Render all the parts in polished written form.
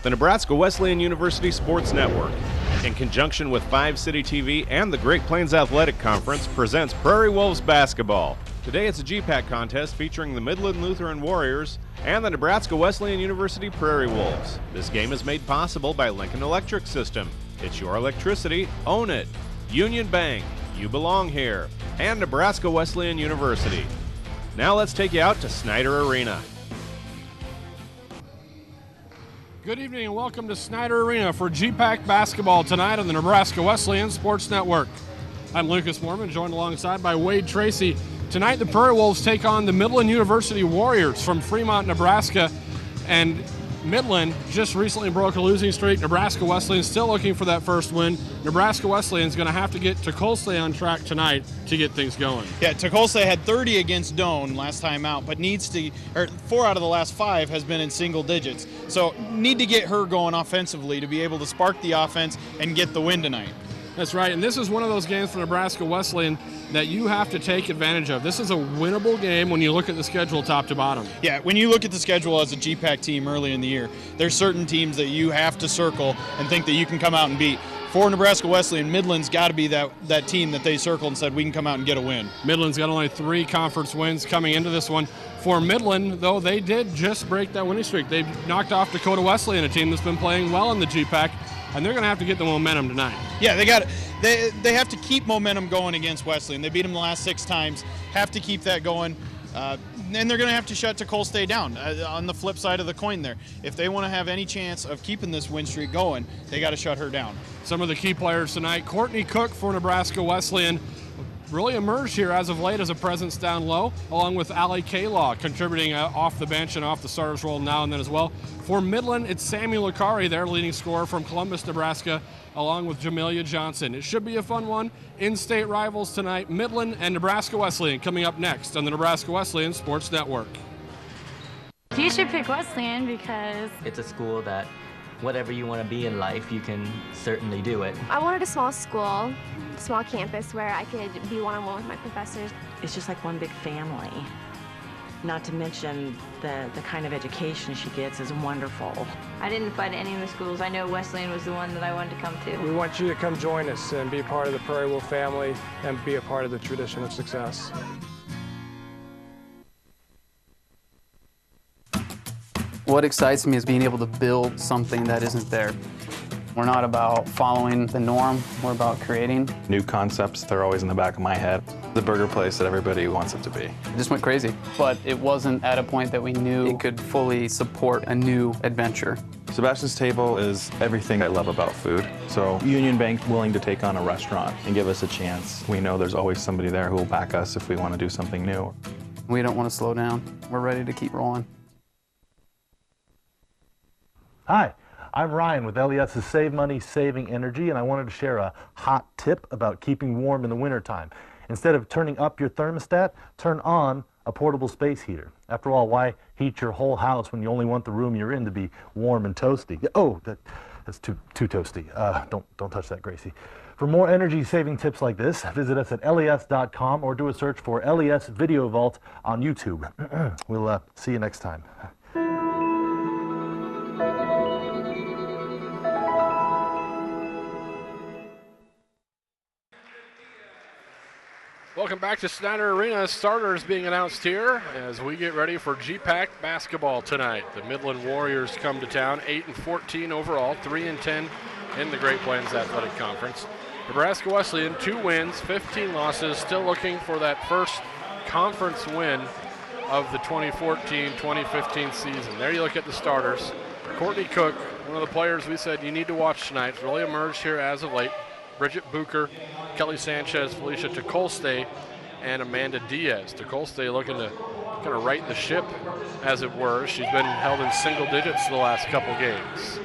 The Nebraska Wesleyan University Sports Network, in conjunction with 5 City TV and the Great Plains Athletic Conference, presents Prairie Wolves basketball. Today it's a GPAC contest featuring the Midland Lutheran Warriors and the Nebraska Wesleyan University Prairie Wolves. This game is made possible by Lincoln Electric System. It's your electricity, own it. Union Bank, you belong here. And Nebraska Wesleyan University. Now let's take you out to Snyder Arena. Good evening and welcome to Snyder Arena for GPAC basketball tonight on the Nebraska Wesleyan Sports Network. I'm Lucas Mormon, joined alongside by Wade Tracy. Tonight the Prairie Wolves take on the Midland University Warriors from Fremont, Nebraska. And Midland just recently broke a losing streak. Nebraska Wesleyan still looking for that first win. Nebraska Wesleyan is going to have to get Tecumseh on track tonight to get things going. Yeah, Tecumseh had 30 against Doane last time out, but 4 out of the last 5 has been in single digits. So need to get her going offensively to be able to spark the offense and get the win tonight. That's right, and this is one of those games for Nebraska Wesleyan that you have to take advantage of. This is a winnable game when you look at the schedule top to bottom. Yeah, when you look at the schedule as a GPAC team early in the year, there's certain teams that you have to circle and think that you can come out and beat. For Nebraska Wesleyan, Midland's got to be that team that they circled and said we can come out and get a win. Midland's got only 3 conference wins coming into this one. For Midland, though, they did just break that winning streak. They knocked off Dakota Wesleyan, a team that's been playing well in the GPAC, and they're going to have to get the momentum tonight. Yeah, they have to keep momentum going against Wesleyan. They beat them the last 6 times. Have to keep that going. And they're going to have to shut Tecumseh down on the flip side of the coin there. If they want to have any chance of keeping this win streak going, they got to shut her down. Some of the key players tonight, Courtney Cook for Nebraska Wesleyan, really emerged here as of late as a presence down low, along with Allie Kalaw contributing off the bench and off the starters role now and then as well. For Midland, it's Samuel Akari, their leading scorer from Columbus, Nebraska, along with Jamelia Johnson. It should be a fun one. In-state rivals tonight, Midland and Nebraska Wesleyan, coming up next on the Nebraska Wesleyan Sports Network. You should pick Wesleyan because it's a school that whatever you want to be in life, you can certainly do it. I wanted a small school, small campus where I could be one-on-one with my professors. It's just like one big family. Not to mention the kind of education she gets is wonderful. I didn't fight any of the schools. I know Wesleyan was the one that I wanted to come to. We want you to come join us and be a part of the Prairie Wolf family and be a part of the tradition of success. What excites me is being able to build something that isn't there. We're not about following the norm, we're about creating. New concepts, they're always in the back of my head. The burger place that everybody wants it to be. It just went crazy, but it wasn't at a point that we knew it could fully support a new adventure. Sebastian's Table is everything I love about food. So Union Bank willing to take on a restaurant and give us a chance. We know there's always somebody there who will back us if we want to do something new. We don't want to slow down. We're ready to keep rolling. Hi, I'm Ryan with LES's Save Money, Saving Energy, and I wanted to share a hot tip about keeping warm in the wintertime. Instead of turning up your thermostat, turn on a portable space heater. After all, why heat your whole house when you only want the room you're in to be warm and toasty? Oh, that's too toasty. Don't touch that, Gracie. For more energy-saving tips like this, visit us at les.com or do a search for LES Video Vault on YouTube. We'll see you next time. Welcome back to Snyder Arena. Starters being announced here as we get ready for GPAC basketball tonight. The Midland Warriors come to town, 8-14 overall, 3-10 in the Great Plains Athletic Conference. Nebraska Wesleyan, 2 wins, 15 losses, still looking for that first conference win of the 2014-2015 season. There you look at the starters. Courtney Cook, one of the players we said you need to watch tonight, really emerged here as of late. Bridget Bucher, Kelly Sanchez, Felicia Tecumseh, and Amanda Diaz. Tecumseh looking to kind of right the ship, as it were. She's been held in single digits the last couple games.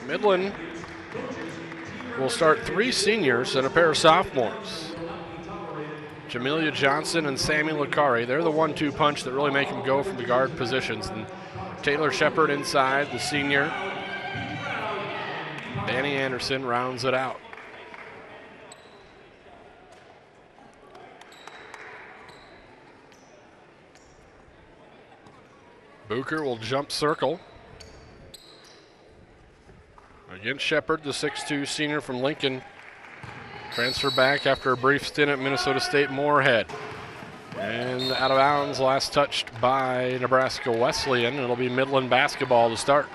Midland will start 3 seniors and a pair of sophomores. Jamelia Johnson and Samuel Akari. They're the 1-2 punch that really make them go from the guard positions. And Taylor Shepard inside, the senior. Danny Anderson rounds it out. Bucher will jump circle. Against Shepard, the 6'2 senior from Lincoln. Transfer back after a brief stint at Minnesota State Moorhead. And out of bounds, last touched by Nebraska Wesleyan. It'll be Midland basketball to start.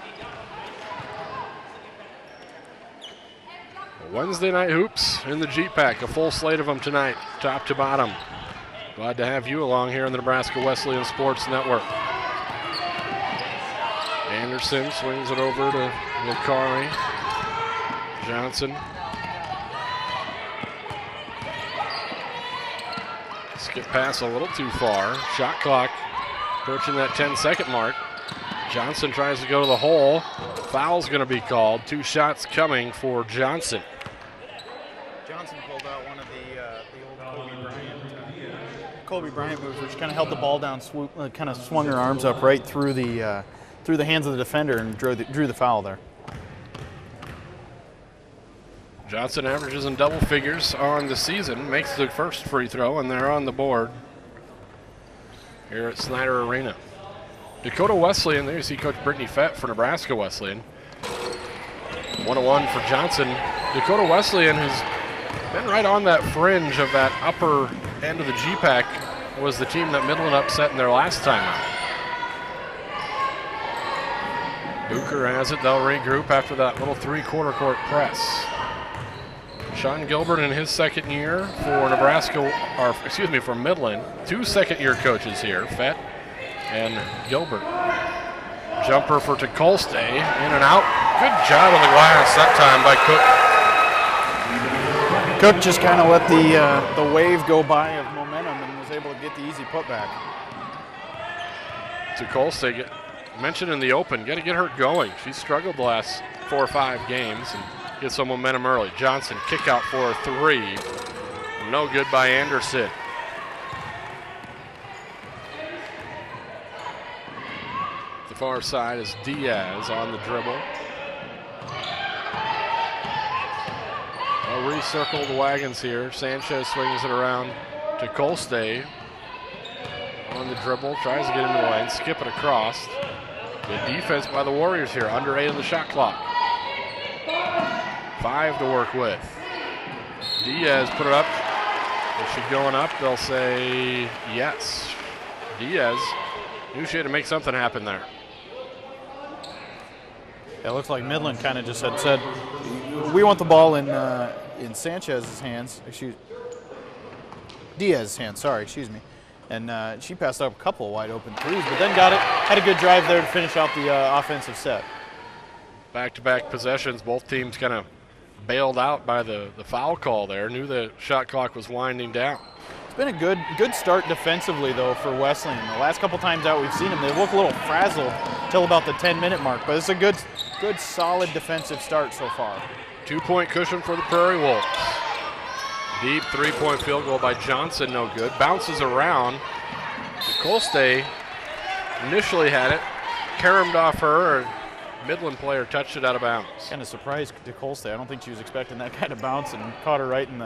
Wednesday night hoops in the G-Pack, a full slate of them tonight, top to bottom. Glad to have you along here on the Nebraska Wesleyan Sports Network. Anderson swings it over to Lucari. Johnson. Skip pass a little too far. Shot clock approaching that 10-second mark. Johnson tries to go to the hole. Foul's going to be called. 2 shots coming for Johnson. Johnson pulled out one of the old Kobe Bryant moves, where she kind of held the ball down, kind of swung her arms up right through the hands of the defender and drew the foul there. Johnson averages in double figures on the season, makes the first free throw, and they're on the board here at Snyder Arena. Dakota Wesleyan, there you see Coach Brittany Fett for Nebraska Wesleyan. 101 for Johnson. Dakota Wesleyan, who's been right on that fringe of that upper end of the G-Pack, was the team that Midland upset in their last time out. Bucher has it, they'll regroup after that little 3/4 court press. Sean Gilbert in his second year for Midland. 2 second-year coaches here, Fett and Gilbert. Jumper for Tukolste, in and out. Good job on the glass that time by Cook. Cook just kind of let the wave go by of momentum and was able to get the easy putback. Tukolste, mentioned in the open, got to get her going. She's struggled the last 4 or 5 games and get some momentum early. Johnson kick out for a 3. No good by Anderson. The far side is Diaz on the dribble. I'll recircle the wagons here. Sanchez swings it around to Kolstay on the dribble. Tries to get into the lane, skip it across. Good defense by the Warriors here. Under 8 on the shot clock. 5 to work with. Diaz put it up. Is she going up? They'll say yes. Diaz knew she had to make something happen there. It looks like Midland kind of just had said, we want the ball in Sanchez's hands. Diaz's hands, sorry, excuse me. And she passed up a couple of wide open threes, but then had a good drive there to finish out the offensive set. Back-to-back possessions, both teams kind of bailed out by the foul call there. Knew the shot clock was winding down. It's been a good start defensively, though, for Wesleyan. The last couple times out we've seen them, they look a little frazzled till about the 10-minute mark, but it's a good, solid defensive start so far. 2-point cushion for the Prairie Wolves. Deep 3-point field goal by Johnson, no good. Bounces around. Kolstay initially had it, caromed off her. Midland player touched it out of bounds. Kind of surprised to Kolstay. I don't think she was expecting that kind of bounce, and caught her right in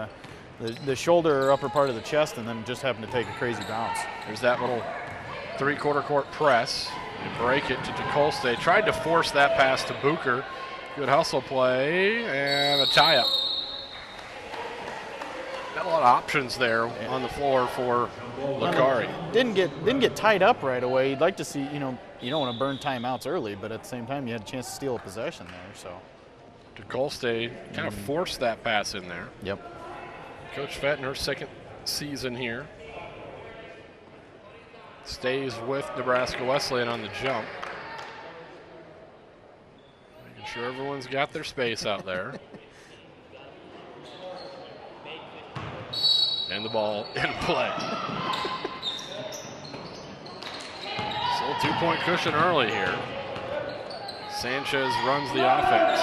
the shoulder or upper part of the chest, and then just happened to take a crazy bounce. There's that little 3/4 court press. They break it to Tukolste. Tried to force that pass to Bucher. Good hustle play and a tie-up. Got a lot of options there on the floor for Lucari. Didn't get tied up right away. You'd like to see, you don't want to burn timeouts early, but at the same time you had a chance to steal a possession there. So Tukolste kind of forced that pass in there. Yep. Coach Fett in her second season here. Stays with Nebraska Wesleyan on the jump. Making sure everyone's got their space out there. And the ball in play. Still 2-point cushion early here. Sanchez runs the offense.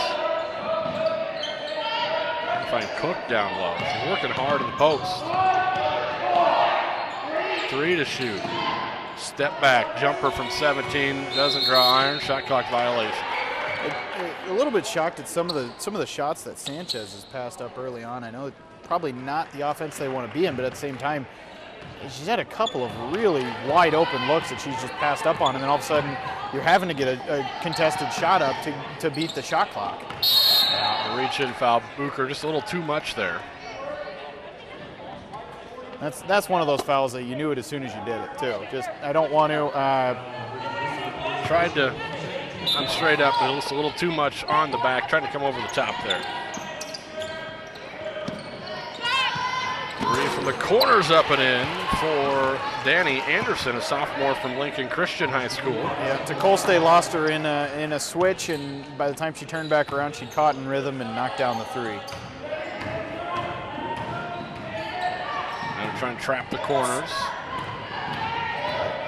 Find Cook down low. She's working hard in the post. 3 to shoot. Step back, jumper from 17, doesn't draw iron, shot clock violation. A little bit shocked at some of the shots that Sanchez has passed up early on. I know probably not the offense they want to be in, but at the same time, she's had a couple of really wide open looks that she's just passed up on, and then all of a sudden you're having to get a contested shot up to beat the shot clock. Yeah, reach-in foul. Bucher just a little too much there. That's one of those fouls that you knew it as soon as you did it too. Just I don't want to. Tried to come straight up, but it's a little too much on the back. Trying to come over the top there. Three from the corners up and in for Danny Anderson, a sophomore from Lincoln Christian High School. Yeah, Tecole lost her in a switch, and by the time she turned back around, she'd caught in rhythm and knocked down the three. And trying to trap the corners.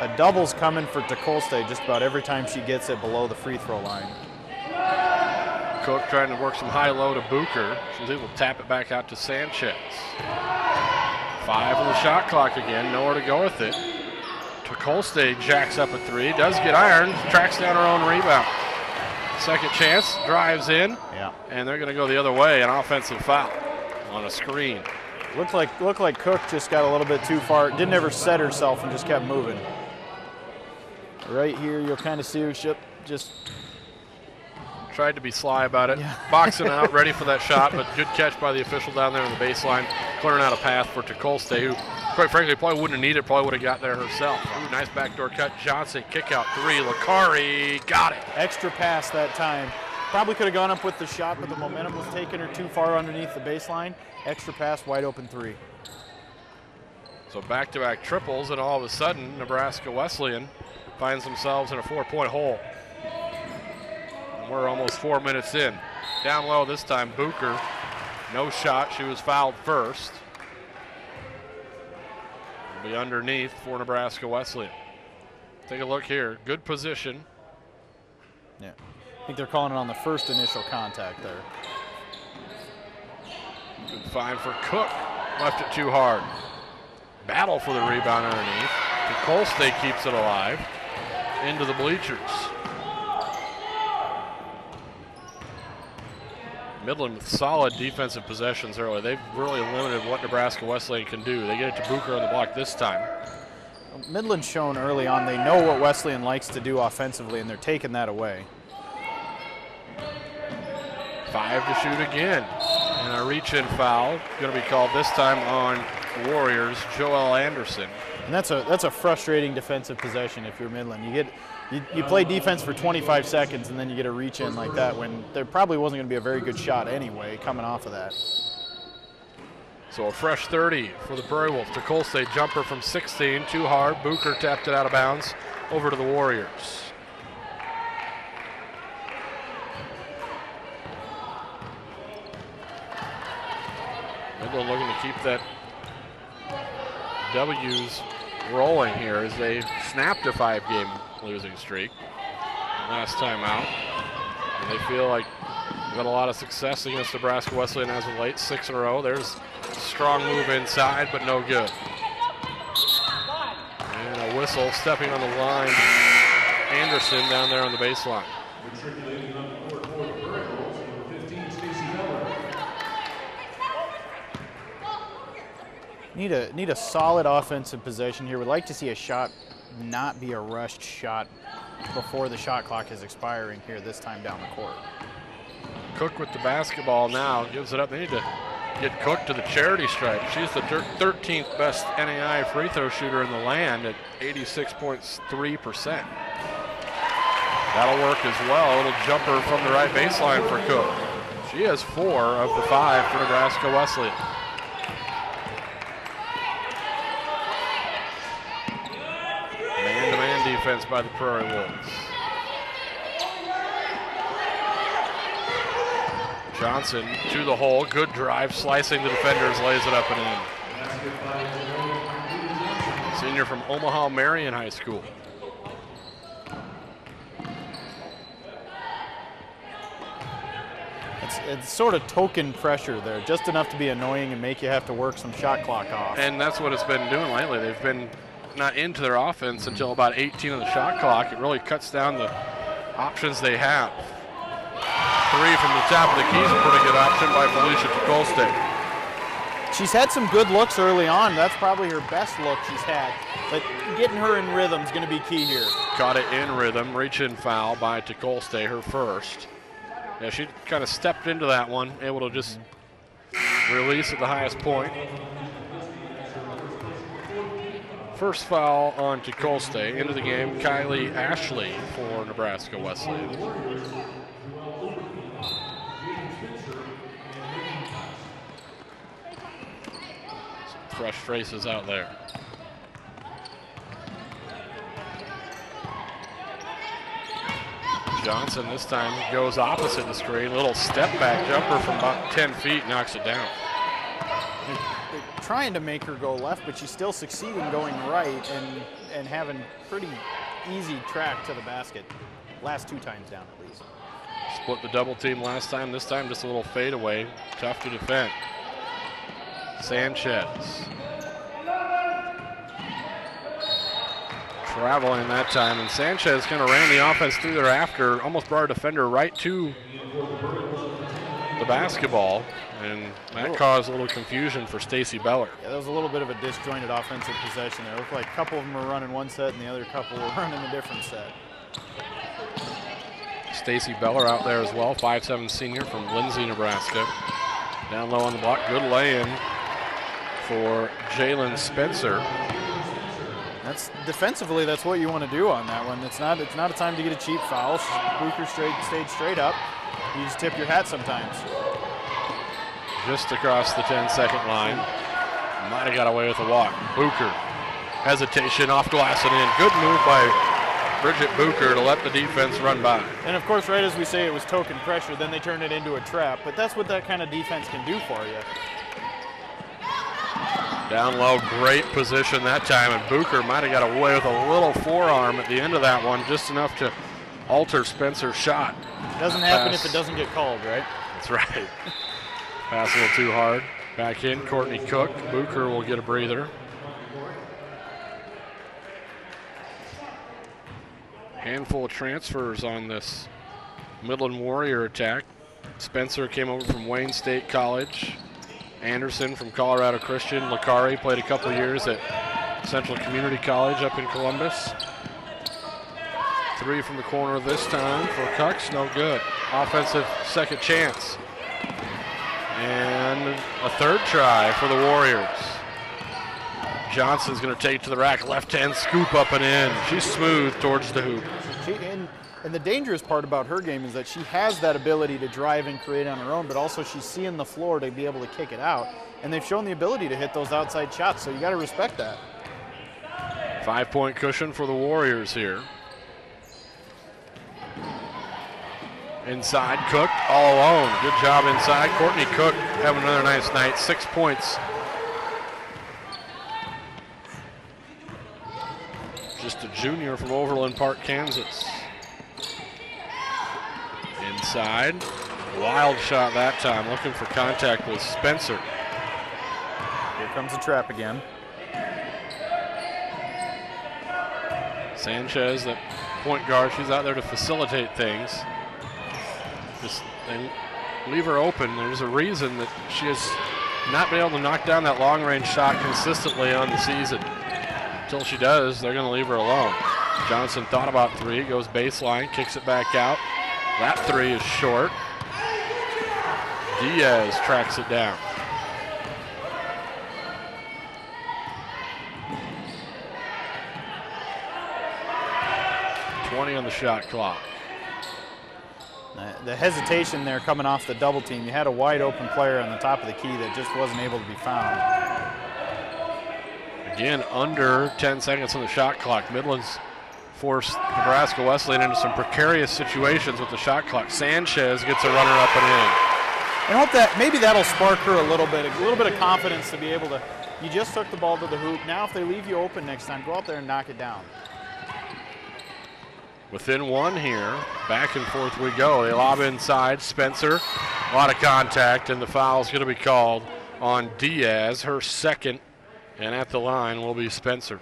A double's coming for Tecole just about every time she gets it below the free throw line. Cook trying to work some high-low to Bucher. She was able to tap it back out to Sanchez. 5 on the shot clock again, nowhere to go with it. Tecole jacks up a three, does get ironed, tracks down her own rebound. Second chance, drives in, and they're going to go the other way, an offensive foul on a screen. Looked like Cook just got a little bit too far. Didn't ever set herself and just kept moving. Right here, you'll kind of see her just tried to be sly about it. Yeah. Boxing out, ready for that shot, but good catch by the official down there on the baseline, clearing out a path for Tecole, who, quite frankly, probably wouldn't have needed it, probably would have got there herself. Ooh, nice backdoor cut. Johnson, kick out three. Lakari got it. Extra pass that time. Probably could have gone up with the shot, but the momentum was taking her too far underneath the baseline. Extra pass, wide open three. So back-to-back triples, and all of a sudden, Nebraska Wesleyan finds themselves in a 4-point hole. We're almost 4 minutes in. Down low this time, Bucher. No shot. She was fouled first. Will be underneath for Nebraska Wesleyan. Take a look here. Good position. Yeah. I think they're calling it on the first initial contact there. Good find for Cook. Left it too hard. Battle for the rebound underneath. Tecole keeps it alive. Into the bleachers. Midland with solid defensive possessions early. They've really limited what Nebraska Wesleyan can do. They get it to Bucher on the block this time. Midland's shown early on they know what Wesleyan likes to do offensively, and they're taking that away. 5 to shoot again. And a reach-in foul going to be called this time on Warriors, Joel Anderson. And that's a frustrating defensive possession if you're Midland. You play defense for 25 seconds and then you get a reach in like that when there probably wasn't going to be a very good shot anyway coming off of that. So a fresh 30 for the Prairie Wolves. Tecole jumper from 16, too hard. Bucher tapped it out of bounds over to the Warriors. Midland looking to keep that W's rolling here as they snapped a 5-game losing streak last time out. And they feel like they've had a lot of success against Nebraska Wesleyan as of late, 6 in a row. There's a strong move inside, but no good. And a whistle stepping on the line. Anderson down there on the baseline. Need a solid offensive possession here. We'd like to see a shot not be a rushed shot before the shot clock is expiring here this time down the court. Cook with the basketball now, gives it up. They need to get Cook to the charity stripe. She's the 13th best NAI free throw shooter in the land at 86.3%. That'll work as well. A little jumper from the right baseline for Cook. She has 4 of the 5 for Nebraska Wesleyan. Man-to-man defense by the Prairie Wolves. Johnson to the hole, good drive, slicing the defenders, lays it up and in. Senior from Omaha Marion High School. It's sort of token pressure there, just enough to be annoying and make you have to work some shot clock off. And that's what it's been doing lately. They've been not into their offense until about 18 on the shot clock. It really cuts down the options they have. 3 from the top of the key is a pretty good option by Felicia Tecole. she's had some good looks early on. That's probably her best look she's had. But getting her in rhythm is going to be key here. Caught it in rhythm. Reach-in foul by Tecole, her first. Yeah, she kind of stepped into that one, able to just release at the highest point. First foul on Tecole. Into the game, Kylie Ashley for Nebraska Wesleyan. Some fresh faces out there. Johnson this time goes opposite the screen. Little step back jumper from about 10 feet, knocks it down. They're trying to make her go left, but she's still succeeding going right and having pretty easy track to the basket. Last 2 times down at least. Split the double team last time. This time just a little fadeaway. Tough to defend. Sanchez. Traveling that time, and Sanchez kind of ran the offense through there after, almost brought a defender right to the basketball, and that caused a little confusion for Stacy Beller. Yeah, that was a little bit of a disjointed offensive possession there. It looked like a couple of them were running one set and the other couple were running a different set. Stacy Beller out there as well, 5'7" senior from Lindsay, Nebraska. Down low on the block, good lay-in for Jalen Spencer. That's defensively, that's what you want to do on that one. It's not a time to get a cheap foul. Booker stayed straight up. You just tip your hat sometimes. Just across the 10-second line. Might have got away with a walk. Booker, hesitation off glass and in. Good move by Bridget Booker to let the defense run by. And of course, right as we say it was token pressure, then they turn it into a trap. But that's what that kind of defense can do for you. Down low, great position that time, and Booker might have got away with a little forearm at the end of that one, just enough to alter Spencer's shot. Doesn't happen if it doesn't get called, right? That's right. Pass a little too hard. Back in, Courtney Cook. Booker will get a breather. Handful of transfers on this Midland Warrior attack. Spencer came over from Wayne State College. Anderson from Colorado Christian. Lakari played a couple years at Central Community College up in Columbus. 3 from the corner this time for Cucks, no good. Offensive second chance. And a third try for the Warriors. Johnson's going to take it to the rack. Left hand scoop up and in. She's smooth towards the hoop. And the dangerous part about her game is that she has that ability to drive and create on her own, but also she's seeing the floor to be able to kick it out. And they've shown the ability to hit those outside shots, so you got to respect that. 5-point cushion for the Warriors here. Inside, Cook all alone. Good job inside. Courtney Cook having another nice night. 6 points. Just a junior from Overland Park, Kansas. Inside, wild shot that time, looking for contact with Spencer. Here comes the trap again. Sanchez, the point guard, she's out there to facilitate things. Just they leave her open. There's a reason that she has not been able to knock down that long-range shot consistently on the season. Until she does, they're going to leave her alone. Johnson thought about 3, goes baseline, kicks it back out. That 3 is short. Diaz tracks it down. $20 on the shot clock. The hesitation there coming off the double team. You had a wide open player on the top of the key that just wasn't able to be found. Again, under 10 seconds on the shot clock. Midland's forced Nebraska Wesleyan into some precarious situations with the shot clock. Sanchez gets a runner up and in. I hope that maybe that'll spark her a little bit of confidence to be able to, you just took the ball to the hoop. Now if they leave you open next time, go out there and knock it down. Within 1 here, back and forth we go. They lob inside, Spencer, a lot of contact, and the foul's going to be called on Diaz, her second, and at the line will be Spencer.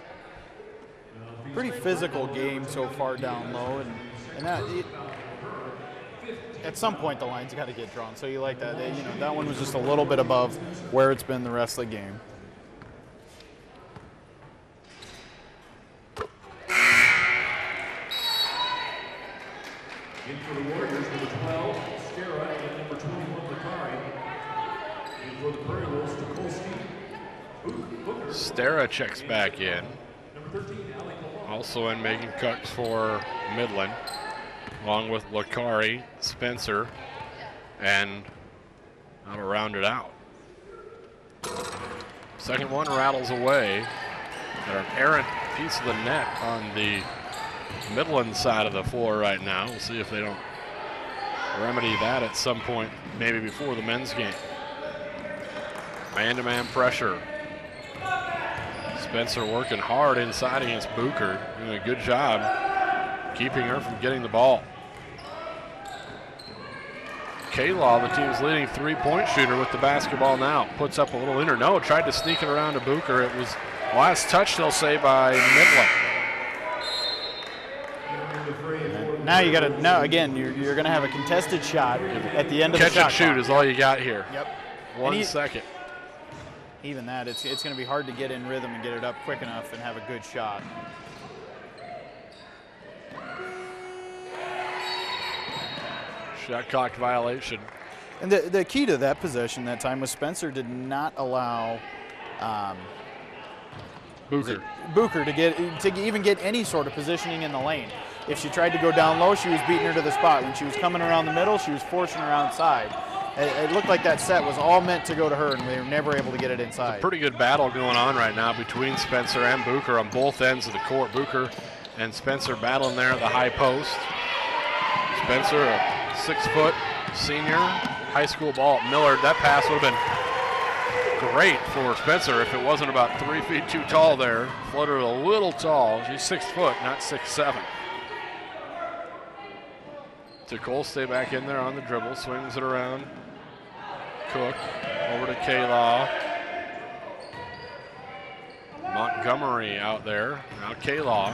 Pretty physical game so far down low, and that at some point the line's got to get drawn. So you like that. That one was just a little bit above where it's been the rest of the game. In for the Warriors, number 12, Stera, and number 21, Lakari. In for the Prairie Wolves, Tukolski. Stera checks back in. Also in making cuts for Midland, along with Lakari, Spencer, and now to round it out. Second one rattles away. Got an errant piece of the net on the Midland side of the floor right now. We'll see if they don't remedy that at some point, maybe before the men's game. Man-to-man pressure. Spencer working hard inside against Bucher, doing a good job keeping her from getting the ball. K-Law, the team's leading three-point shooter with the basketball now. Puts up a little inner. No, tried to sneak it around to Bucher. It was last touch, they'll say, by Midland. Now you got to, now again, you're going to have a contested shot at the end of the shot. Catch and shoot clock. is all you got here. Yep. 1 second. Even that, it's going to be hard to get in rhythm and get it up quick enough and have a good shot. Shot clock violation. And the key to that possession that time was Spencer did not allow Bucher to even get any sort of positioning in the lane. If she tried to go down low, she was beating her to the spot. When she was coming around the middle, she was forcing her outside. It looked like that set was all meant to go to her, and they were never able to get it inside. It's a pretty good battle going on right now between Spencer and Bucher on both ends of the court. Bucher and Spencer battling there at the high post. Spencer, a 6-foot senior, high school ball at Millard. That pass would have been great for Spencer if it wasn't about 3 feet too tall there. Floated a little tall. She's 6 foot, not 6'7". Cole stay back in there on the dribble, swings it around. Cook over to K-Law. Montgomery out there. Now K-Law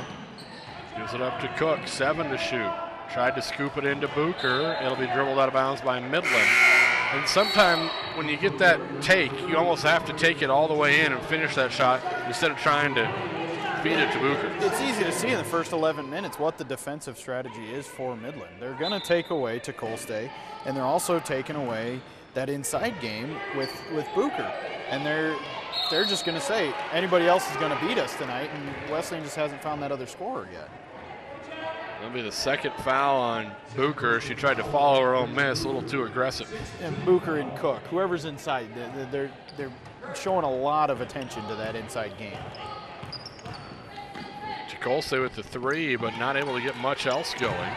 gives it up to Cook. 7 to shoot. Tried to scoop it into Bucher. It'll be dribbled out of bounds by Midland. And sometimes when you get that take, you almost have to take it all the way in and finish that shot instead of trying to feed it to Bucher. It's easy to see in the first 11 minutes what the defensive strategy is for Midland. They're going to take away to Colstay, and they're also taking away that inside game with Bucher. And they're just going to say, anybody else is going to beat us tonight, and Wesleyan just hasn't found that other scorer yet. That'll be the second foul on Bucher. She tried to follow her own miss, a little too aggressive. And Bucher and Cook, whoever's inside, they're showing a lot of attention to that inside game. Colstay with the 3, but not able to get much else going.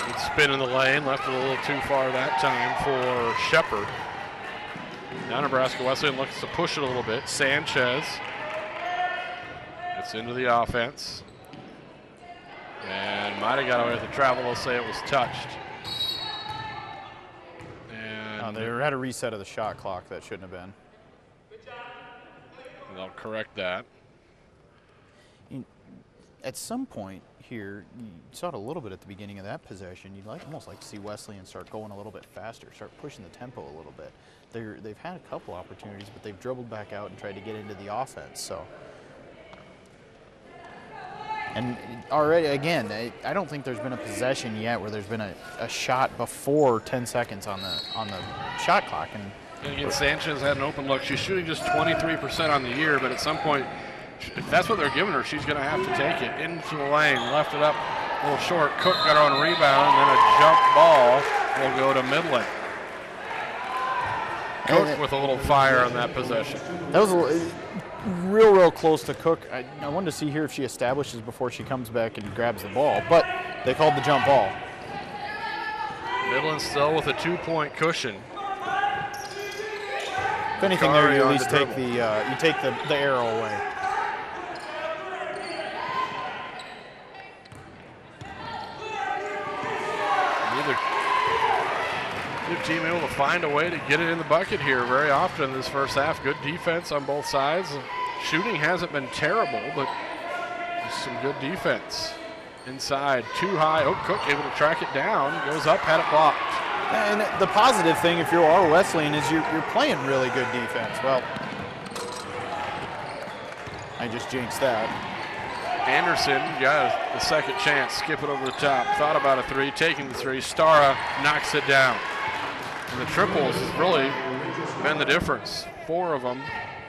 Good spin in the lane, left it a little too far that time for Shepard. Now Nebraska Wesleyan looks to push it a little bit. Sanchez gets into the offense. And might have got away with the travel. They'll say it was touched. And they had a reset of the shot clock. That shouldn't have been. They'll correct that. At some point here, you saw it a little bit at the beginning of that possession. You'd almost like to see Wesleyan start going a little bit faster, start pushing the tempo a little bit. They've had a couple opportunities, but they've dribbled back out and tried to get into the offense. So, and already again, I don't think there's been a possession yet where there's been a shot before 10 seconds on the shot clock. And again, Sanchez had an open look. She's shooting just 23% on the year, but at some point, if that's what they're giving her, she's going to have to take it into the lane. Left it up a little short. Cook got her on a rebound, and then a jump ball will go to Midland. Cook with a little fire on that possession. That was real close to Cook. I wanted to see here if she establishes before she comes back and grabs the ball, but they called the jump ball. Midland still with a 2-point cushion. If anything, there you at least take the arrow away. Good team able to find a way to get it in the bucket here very often in this first half. Good defense on both sides. Shooting hasn't been terrible, but just some good defense. Inside, too high. Oh, Cook able to track it down. Goes up, had it blocked. And the positive thing, if you are Wesleyan, is you're playing really good defense. Well, I just jinxed that. Anderson got a second chance. Skip it over the top. Thought about a three, taking the three. Stara knocks it down. And the triples has really been the difference. 4 of them.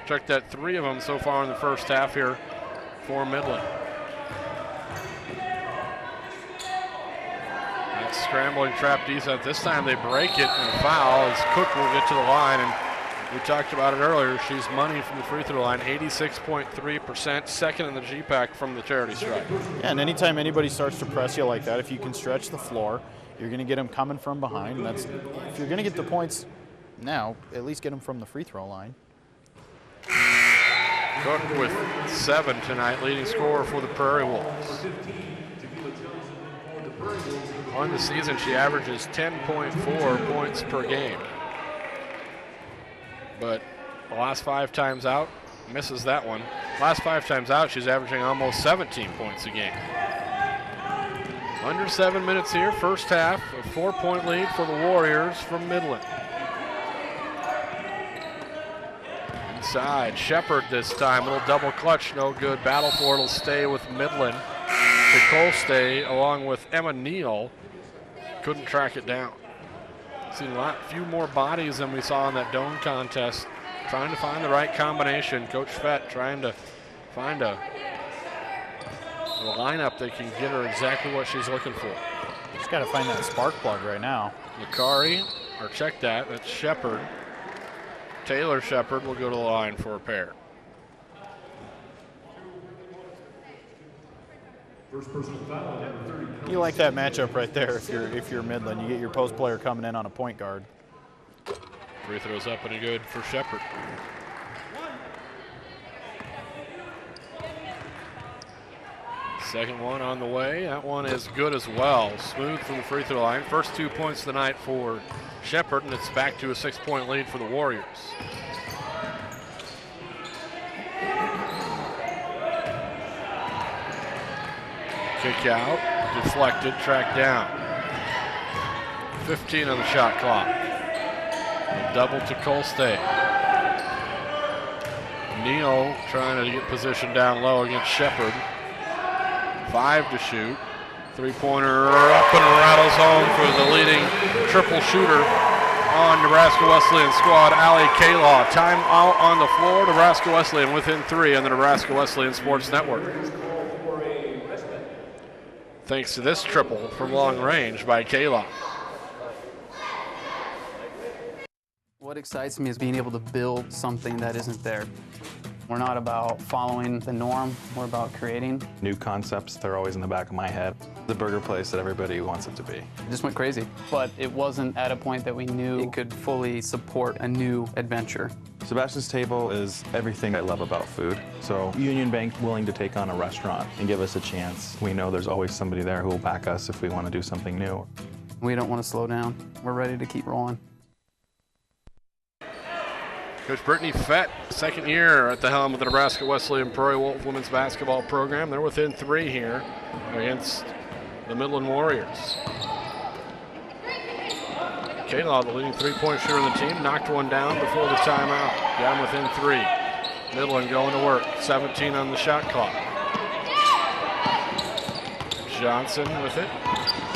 Check that, 3 of them so far in the first half here for Midland. That scrambling trap defense. This time they break it and a foul as Cook will get to the line. And we talked about it earlier. She's money from the free throw line, 86.3%, second in the GPAC from the charity stripe. Yeah, and anytime anybody starts to press you like that, if you can stretch the floor, you're going to get them coming from behind. And that's, if you're going to get the points now, at least get them from the free throw line. Cook with 7 tonight, leading scorer for the Prairie Wolves. On the season, she averages 10.4 points per game. But the last 5 times out, misses that one. Last 5 times out, she's averaging almost 17 points a game. Under 7 minutes here, first half, a 4-point lead for the Warriors from Midland. Inside, Shepard this time, little double clutch, no good. Battle for it'll stay with Midland. Nicole stay along with Emma Neal. Couldn't track it down. Seen a few more bodies than we saw in that Doan contest. Trying to find the right combination. Coach Fett trying to find a lineup that can get her exactly what she's looking for. Just got to find that spark plug right now. Macari, or check that, that's Shepard. Taylor Shepard will go to the line for a pair. First personal foul, number 30. You like that matchup right there if you're Midland. You get your post player coming in on a point guard. Free throws up and good for Shepard. Second one on the way. That one is good as well. Smooth from the free throw line. First 2 points of the night for Shepard, and it's back to a 6-point lead for the Warriors. Kick out, deflected, tracked down. 15 on the shot clock. A double to Colstay. Neal trying to get position down low against Shepard. 5 to shoot. 3-pointer up and rattles home for the leading triple shooter on Nebraska Wesleyan squad, Allie Kaylaw. Time out on the floor. Nebraska Wesleyan within 3 on the Nebraska Wesleyan Sports Network. Thanks to this triple from long range by Kayla. What excites me is being able to build something that isn't there. We're not about following the norm, we're about creating. New concepts, they're always in the back of my head. The burger place that everybody wants it to be. It just went crazy, but it wasn't at a point that we knew it could fully support a new adventure. Sebastian's Table is everything I love about food. So Union Bank willing to take on a restaurant and give us a chance. We know there's always somebody there who will back us if we want to do something new. We don't want to slow down. We're ready to keep rolling. Coach Brittany Fett, second year at the helm of the Nebraska Wesleyan Prairie Wolf women's basketball program. They're within 3 here against the Midland Warriors. Kaylaw, the leading 3-point shooter on the team, knocked one down before the timeout. Got him within 3. Midland going to work. 17 on the shot clock. Johnson with it.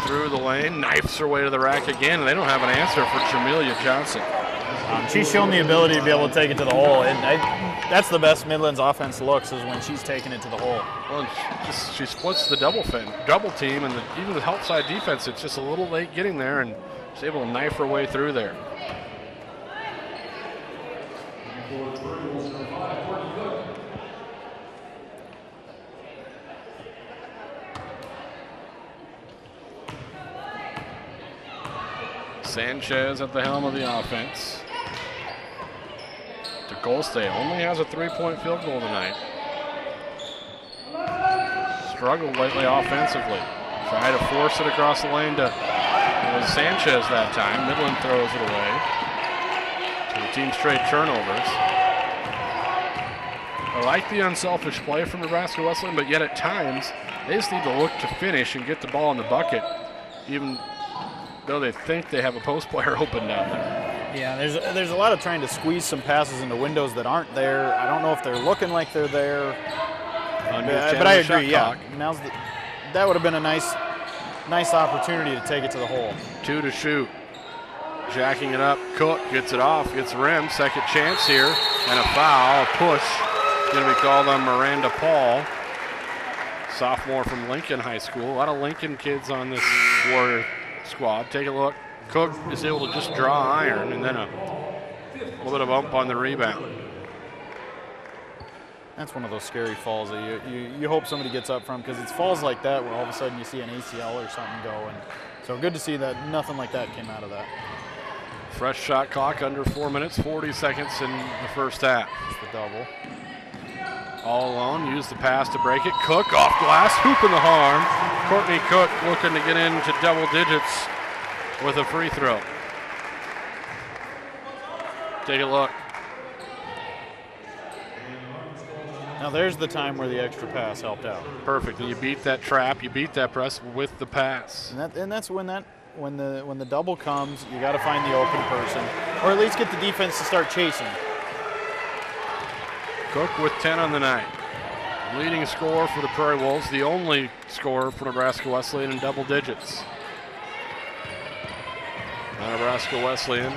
Through the lane, knifes her way to the rack again, and they don't have an answer for Jamelia Johnson. She's shown the ability to be able to take it to the hole, and that's the best Midland's offense looks, is when she's taking it to the hole. Well, she splits the double team, and even the help side defense, it's just a little late getting there, and she's able to knife her way through there. Sanchez at the helm of the offense. To Golstay, only has a 3-point field goal tonight. Struggled lately offensively. Try to force it across the lane to Sanchez that time. Midland throws it away. The team straight turnovers. I like the unselfish play from Nebraska Wesleyan, but yet at times They just need to look to finish and get the ball in the bucket, even though they think they have a post player open down there. Yeah, there's a lot of trying to squeeze some passes into windows that aren't there. I don't know if they're looking like they're there. But I agree, yeah. That would have been a nice opportunity to take it to the hole. 2 to shoot. Jacking it up. Cook gets it off, gets rimmed. Second chance here. And a foul, a push. Going to be called on Miranda Paul, sophomore from Lincoln High School. A lot of Lincoln kids on this Warrior squad. Take a look. Cook is able to just draw iron, and then a little bit of bump on the rebound. That's one of those scary falls that you hope somebody gets up from, because it's falls like that where all of a sudden you see an ACL or something go. And so good to see that nothing like that came out of that. Fresh shot clock, under 4 minutes, 40 seconds in the first half. Just the double. All alone, use the pass to break it. Cook off glass, hoop in the arm. Courtney Cook looking to get into double digits with a free throw. Take a look. Now there's the time where the extra pass helped out. Perfect. And you beat that trap, you beat that press with the pass. And that's when the double comes, you got to find the open person, or at least get the defense to start chasing. Cook with 10 on the night. Leading scorer for the Prairie Wolves, the only scorer for Nebraska Wesleyan in double digits. Now Nebraska Wesleyan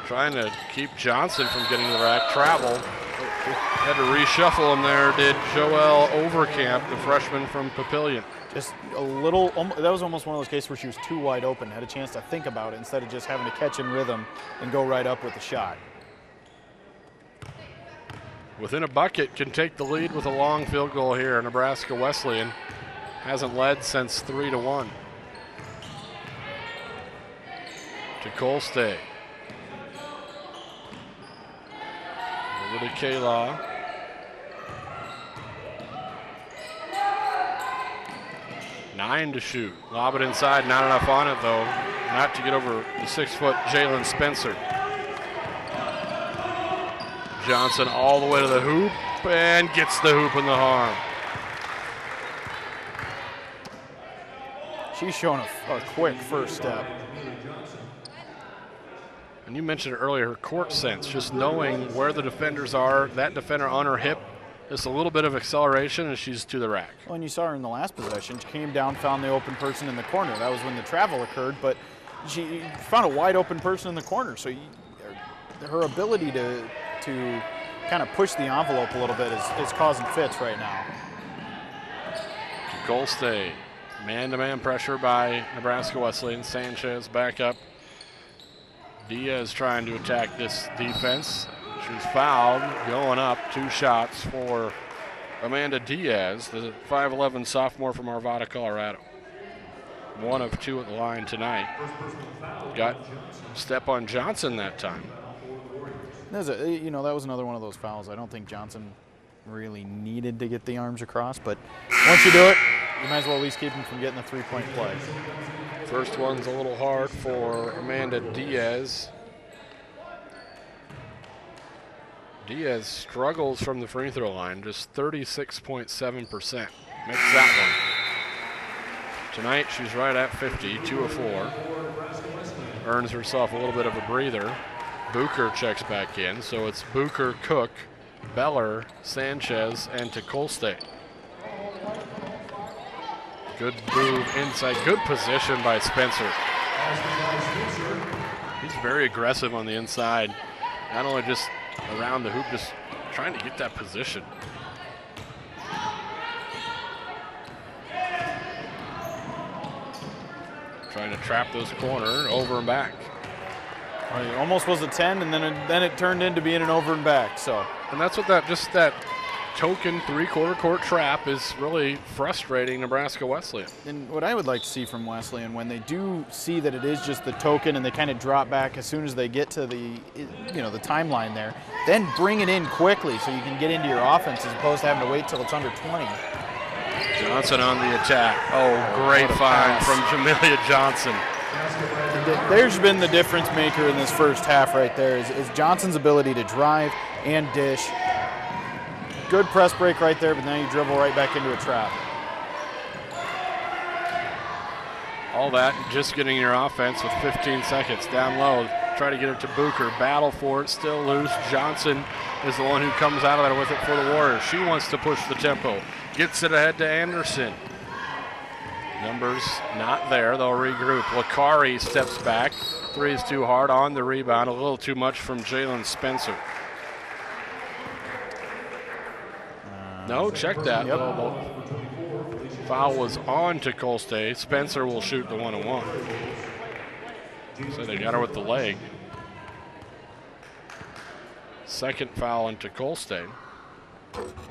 trying to keep Johnson from getting to the rack. Travel. Had to reshuffle him there, did Joelle Overcamp, the freshman from Papillion. Just a little, that was almost one of those cases where she was too wide open, had a chance to think about it instead of just having to catch in rhythm and go right up with the shot. Within a bucket, can take the lead with a long field goal here. Nebraska Wesleyan hasn't led since 3-1. To Colstay. Over to K-Law. Nine to shoot. Lob it inside, not enough on it though. Not to get over the 6-foot Jalen Spencer. Johnson all the way to the hoop and gets the hoop in the arm. She's showing a quick first step. And you mentioned earlier her court sense, just knowing where the defenders are, that defender on her hip, just a little bit of acceleration and she's to the rack. Well, and you saw her in the last possession. She came down, found the open person in the corner. That was when the travel occurred, but she found a wide open person in the corner. So her ability to kind of push the envelope a little bit is causing fits right now. To Golstay, man-to-man pressure by Nebraska Wesleyan. Sanchez back up. Diaz trying to attack this defense. She's fouled, going up, 2 shots for Amanda Diaz, the 5'11 sophomore from Arvada, Colorado. 1 of 2 at the line tonight. Got step on Johnson that time. That was another one of those fouls. I don't think Johnson really needed to get the arms across, but once you do it, you might as well at least keep him from getting a 3-point play. First one's a little hard for Amanda Diaz. Diaz struggles from the free throw line, just 36.7%. Makes that one. Tonight she's right at 50, 2 of 4. Earns herself a little bit of a breather. Bucher checks back in, so it's Bucher, Cook, Beller, Sanchez, and to Colstay. Good move inside, good position by Spencer. He's very aggressive on the inside, not only just around the hoop, just trying to get that position. Trying to trap those corner, over and back. Well, it almost was a 10, and then it turned into being an over and back. So, and that's what that token 3/4 court trap is really frustrating Nebraska Wesleyan. And what I would like to see from Wesleyan, when they do see that it is just the token and they kind of drop back as soon as they get to the timeline there, then bring it in quickly so you can get into your offense as opposed to having to wait till it's under 20. Johnson on the attack. Oh, great find from Jamelia Johnson. There's been the difference maker in this first half right there is Johnson's ability to drive and dish. Good press break right there, but now you dribble right back into a trap. All that just getting your offense with 15 seconds. Down low, try to get it to Bucher. Battle for it, still loose. Johnson is the one who comes out of there with it for the Warriors. She wants to push the tempo. Gets it ahead to Anderson. Numbers not there. They'll regroup. Lakari steps back. Three is too hard on the rebound. A little too much from Jalen Spencer. No, check that. Yep. Foul was on to Colstay. Spencer will shoot the 1-on-1. So they got her with the leg. Second foul into Colstay.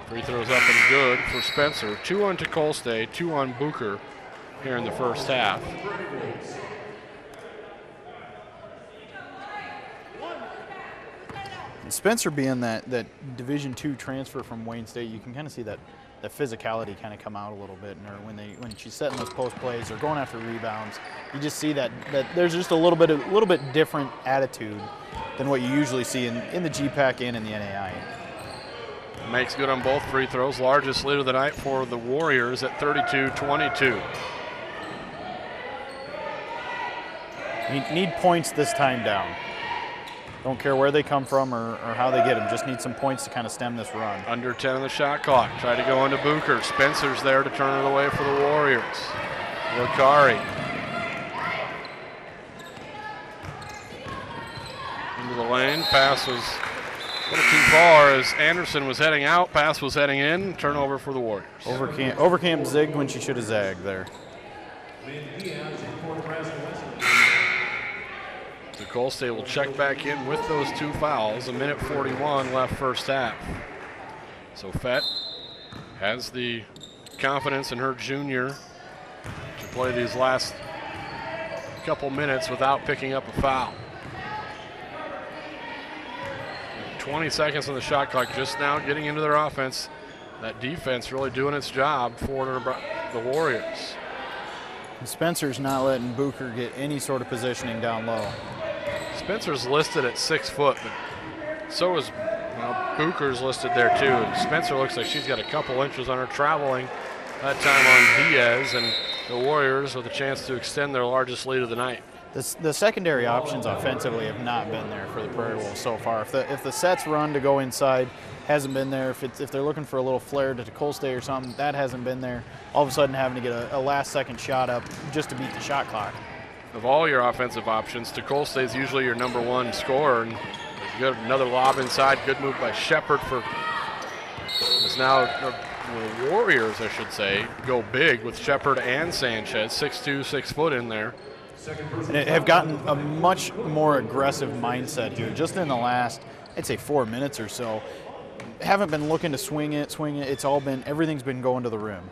Free throws up and good for Spencer. 2 on to Colstay, 2 on Bucher here in the first half. Spencer being that Division II transfer from Wayne State, you can kind of see that physicality kind of come out a little bit in her when she's setting those post plays or going after rebounds. You just see that there's just a little bit different attitude than what you usually see in the GPAC and in the NAI. Makes good on both free throws. Largest lead of the night for the Warriors at 32-22. Need points this time down. Don't care where they come from or how they get them. Just need some points to kind of stem this run. Under 10 on the shot clock. Try to go into Bucher. Spencer's there to turn it away for the Warriors. Lakari. Into the lane. Pass was a little too far as Anderson was heading out. Pass was heading in. Turnover for the Warriors. Overcamp zigged when she should have zagged there. Colstay will check back in with those 2 fouls. 1:41 left first half. So Fett has the confidence in her junior to play these last couple minutes without picking up a foul. 20 seconds on the shot clock, just now getting into their offense. That defense really doing its job for the Warriors. Spencer's not letting Bucher get any sort of positioning down low. Spencer's listed at 6 foot, but so is Bucher's listed there too. And Spencer looks like she's got a couple inches on her, traveling that time on Diaz, and the Warriors with a chance to extend their largest lead of the night. The secondary options offensively have not been there for the Prairie Wolves so far. If the sets run to go inside, hasn't been there. If they're looking for a little flare to Colstay or something, that hasn't been there. All of a sudden having to get a last-second shot up just to beat the shot clock. Of all your offensive options, Colstay is usually your #1 scorer, and good another lob inside. Good move by Shepard for. Is now the Warriors, I should say, go big with Shepard and Sanchez, 6'2", 6 foot in there. And have gotten a much more aggressive mindset here just in the last, I'd say 4 minutes or so. Haven't been looking to swing it. It's all been, everything's been going to the rim.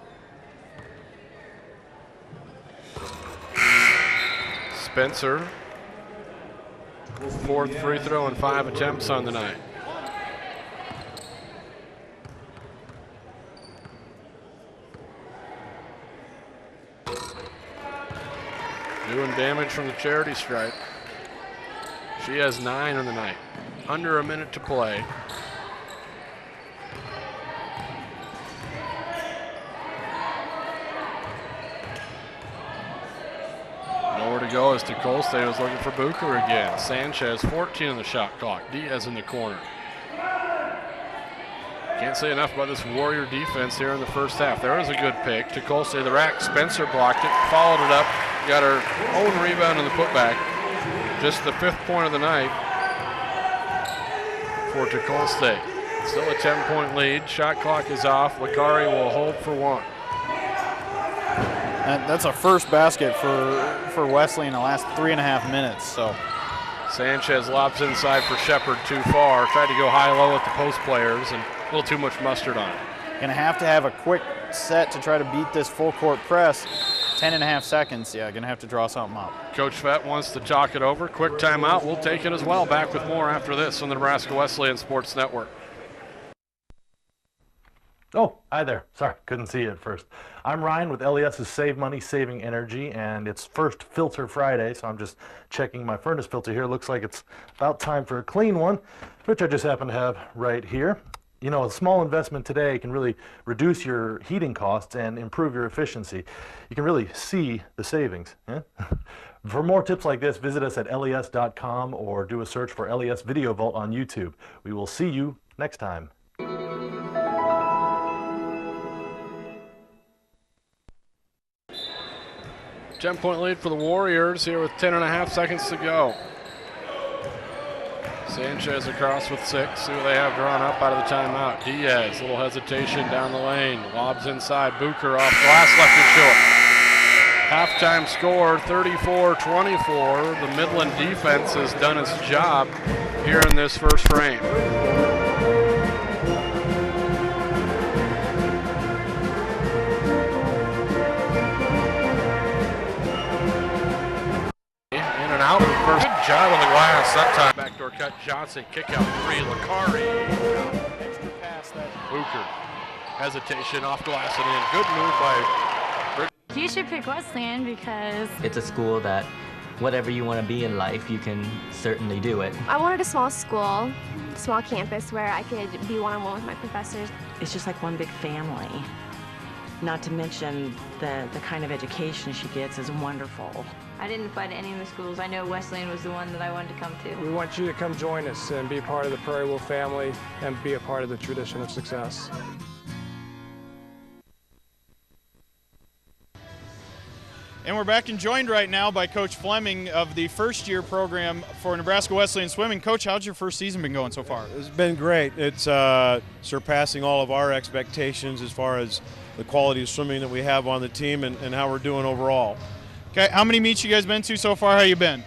Spencer, 4th free throw and 5 attempts on the night. Doing damage from the charity stripe. She has 9 on the night. Under a minute to play. Nowhere to go as Colstay was looking for Bucher again. Sanchez, 14 on the shot clock. Diaz in the corner. Can't say enough about this Warrior defense here in the first half. There was a good pick. Colstay the rack. Spencer blocked it, followed it up, got her own rebound in the putback. Just the 5th point of the night for Colstay. Still a 10-point lead. Shot clock is off. Lakari will hold for 1. That's a first basket for Wesley in the last 3.5 minutes. So Sanchez lobs inside for Shepard, too far. Tried to go high-low with the post players and a little too much mustard on it. Gonna have a quick set to try to beat this full court press. 10.5 seconds. Yeah, gonna have to draw something up. Coach Fett wants to talk it over. Quick timeout. We'll take it as well. Back with more after this on the Nebraska Wesleyan Sports Network. Oh, hi there. Sorry, couldn't see you at first. I'm Ryan with LES's Save Money, Saving Energy, and it's first filter Friday, so I'm just checking my furnace filter here. Looks like it's about time for a clean one, which I just happen to have right here. You know, a small investment today can really reduce your heating costs and improve your efficiency. You can really see the savings. Yeah? For more tips like this, visit us at les.com or do a search for LES Video Vault on YouTube. We will see you next time. 10-point lead for the Warriors here with 10.5 seconds to go. Sanchez across with 6. See what they have drawn up out of the timeout. Diaz, little hesitation down the lane. Lobs inside. Booker off glass, left it short. Halftime score 34-24. The Midland defense has done its job here in this first frame. Out first. Good job on the glass that time. Backdoor cut. Johnson kick out 3. Lakari. Extra pass that. Booker. Hesitation off glass and in. Good move by. You should pick Wesleyan because it's a school that whatever you want to be in life, you can certainly do it. I wanted a small school, small campus where I could be one-on-one with my professors. It's just like one big family. Not to mention the kind of education she gets is wonderful. I didn't apply to any of the schools. I know Wesleyan was the one that I wanted to come to. We want you to come join us and be part of the Prairie Wolf family and be a part of the tradition of success. And we're back and joined right now by Coach Fleming of the first-year program for Nebraska Wesleyan Swimming. Coach, how's your first season been going so far? It's been great. It's surpassing all of our expectations as far as the quality of swimming that we have on the team and how we're doing overall. Okay, how many meets you guys been to so far? How you been?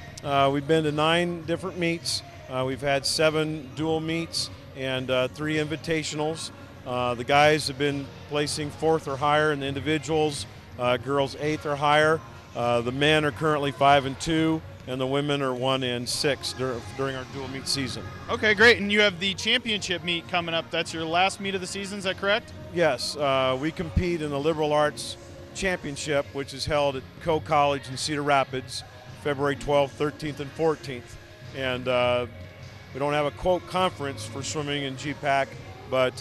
We've been to 9 different meets. We've had 7 dual meets and 3 invitationals. The guys have been placing 4th or higher in the individuals, girls 8th or higher. The men are currently 5 and 2, and the women are 1 and 6 during our dual meet season. Okay, great. And you have the championship meet coming up. That's your last meet of the season, is that correct? Yes, we compete in the Liberal Arts Championship, which is held at Coe College in Cedar Rapids, February 12th, 13th, and 14th. And we don't have a quote conference for swimming in GPAC, but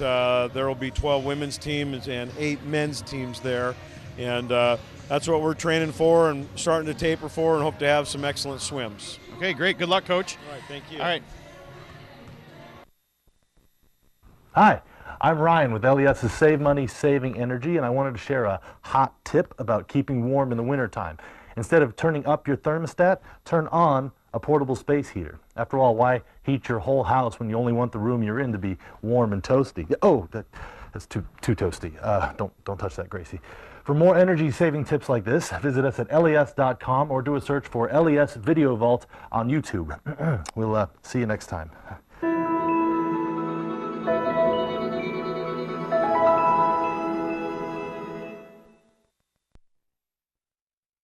there will be 12 women's teams and 8 men's teams there. And that's what we're training for and starting to taper for, and hope to have some excellent swims. Okay, great. Good luck, Coach. All right, thank you. All right. Hi, I'm Ryan with LES's Save Money, Saving Energy, and I wanted to share a hot tip about keeping warm in the wintertime. Instead of turning up your thermostat, turn on a portable space heater. After all, why heat your whole house when you only want the room you're in to be warm and toasty? Oh, that's too toasty. Don't touch that, Gracie. For more energy-saving tips like this, visit us at les.com or do a search for LES Video Vault on YouTube. We'll see you next time.